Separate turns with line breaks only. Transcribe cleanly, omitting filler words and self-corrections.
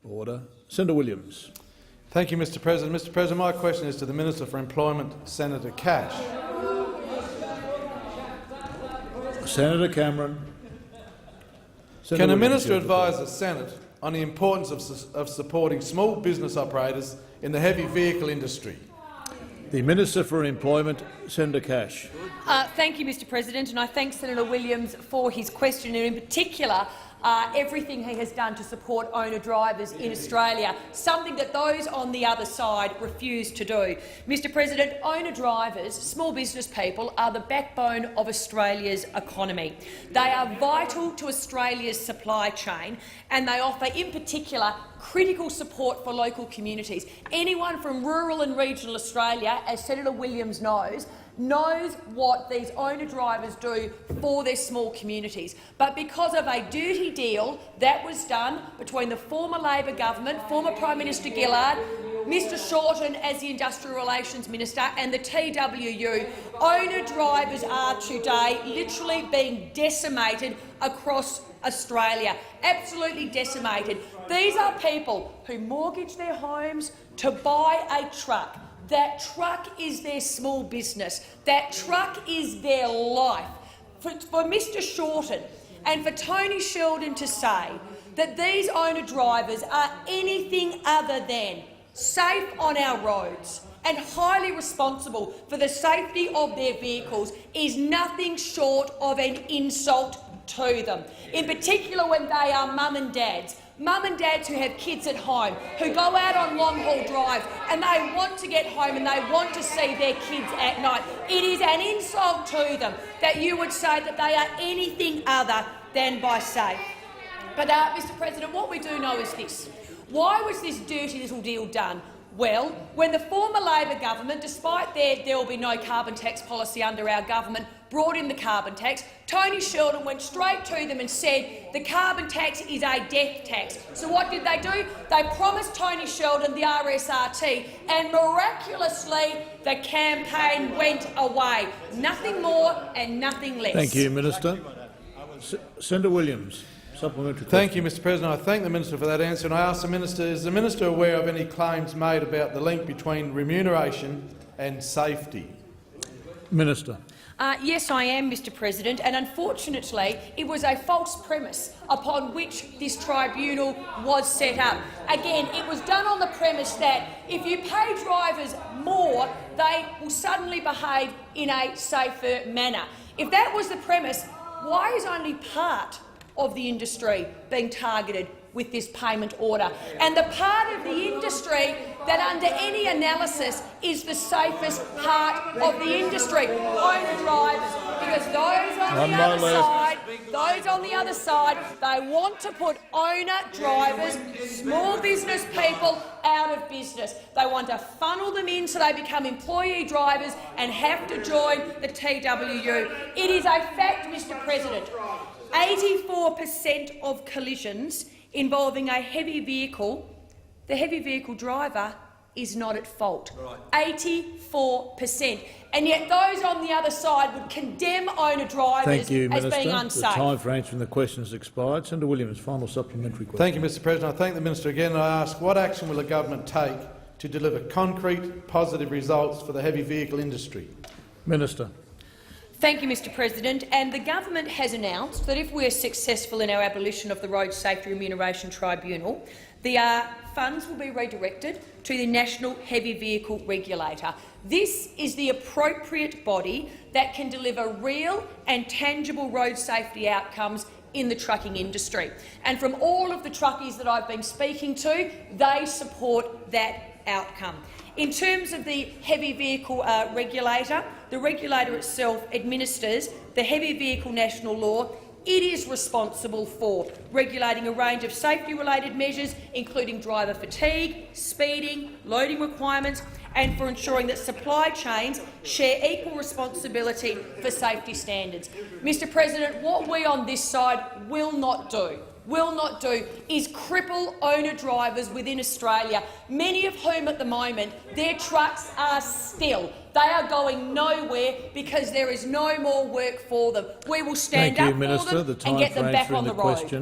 Order. Senator Williams.
Thank you, Mr President. Mr President, my question is to the Minister for Employment, Senator Cash.
Senator Cameron.
Can the Minister advise the Senate on the importance of supporting small business operators in the heavy vehicle industry?
The Minister for Employment, Senator Cash.
Thank you, Mr President, and I thank Senator Williams for his question, and in particular everything he has done to support owner-drivers in Australia, something that those on the other side refuse to do. Mr President, owner-drivers, small business people, are the backbone of Australia's economy. They are vital to Australia's supply chain, and they offer, in particular, critical support for local communities. Anyone from rural and regional Australia, as Senator Williams knows what these owner-drivers do for their small communities. But because of a duty deal that was done between the former Labor government, former Prime Minister Gillard, Mr Shorten as the Industrial Relations Minister and the TWU, owner-drivers are today literally being decimated across Australia, absolutely decimated. These are people who mortgage their homes to buy a truck. That truck is their small business. That truck is their life. For Mr Shorten and for Tony Sheldon to say that these owner-drivers are anything other than safe on our roads and highly responsible for the safety of their vehicles is nothing short of an insult to them, in particular when they are mum and dads who have kids at home, who go out on long-haul drives and they want to get home and they want to see their kids at night. It is an insult to them that you would say that they are anything other than by safe. But, Mr President, what we do know is this. Why was this dirty little deal done? Well, when the former Labor government, despite there will be no carbon tax policy under our government, brought in the carbon tax, Tony Sheldon went straight to them and said the carbon tax is a death tax. So what did they do? They promised Tony Sheldon the RSRT, and miraculously the campaign went away. Nothing more and nothing less.
Thank you, Minister. Senator Williams. Supplementary
Thank you, Mr President. I thank the Minister for that answer, and I ask the Minister, is the Minister aware of any claims made about the link between remuneration and safety?
Minister.
Yes, I am, Mr President, and unfortunately it was a false premise upon which this tribunal was set up. Again, it was done on the premise that if you pay drivers more, they will suddenly behave in a safer manner. If that was the premise, why is only part of the industry being targeted with this payment order? And the part of the industry that under any analysis is the safest part of the industry, owner-drivers, because those on the other side, they want to put owner-drivers, small business people, out of business. They want to funnel them in so they become employee drivers and have to join the TWU. It is a fact, Mr President, 84% of collisions involving a heavy vehicle, the heavy vehicle driver is not at fault. 84%. And yet those on the other side would condemn owner-drivers as being unsafe.
The time for answering the question has expired. Senator Williams, final supplementary question.
Thank you, Mr President. I thank the Minister again and I ask what action will the government take to deliver concrete, positive results for the heavy vehicle industry? Minister.
Thank you, Mr President. And the government has announced that if we are successful in our abolition of the Road Safety Remuneration Tribunal, the funds will be redirected to the National Heavy Vehicle Regulator. This is the appropriate body that can deliver real and tangible road safety outcomes in the trucking industry. And from all of the truckies that I've been speaking to, they support that outcome. In terms of the heavy vehicle regulator, the regulator itself administers the heavy vehicle national law. It is responsible for regulating a range of safety-related measures, including driver fatigue, speeding, loading requirements, and for ensuring that supply chains share equal responsibility for safety standards. Mr President, what we on this side will not do is cripple owner-drivers within Australia, many of whom at the moment their trucks are still. They are going nowhere because there is no more work for them. We will stand up for them and get them back on the road.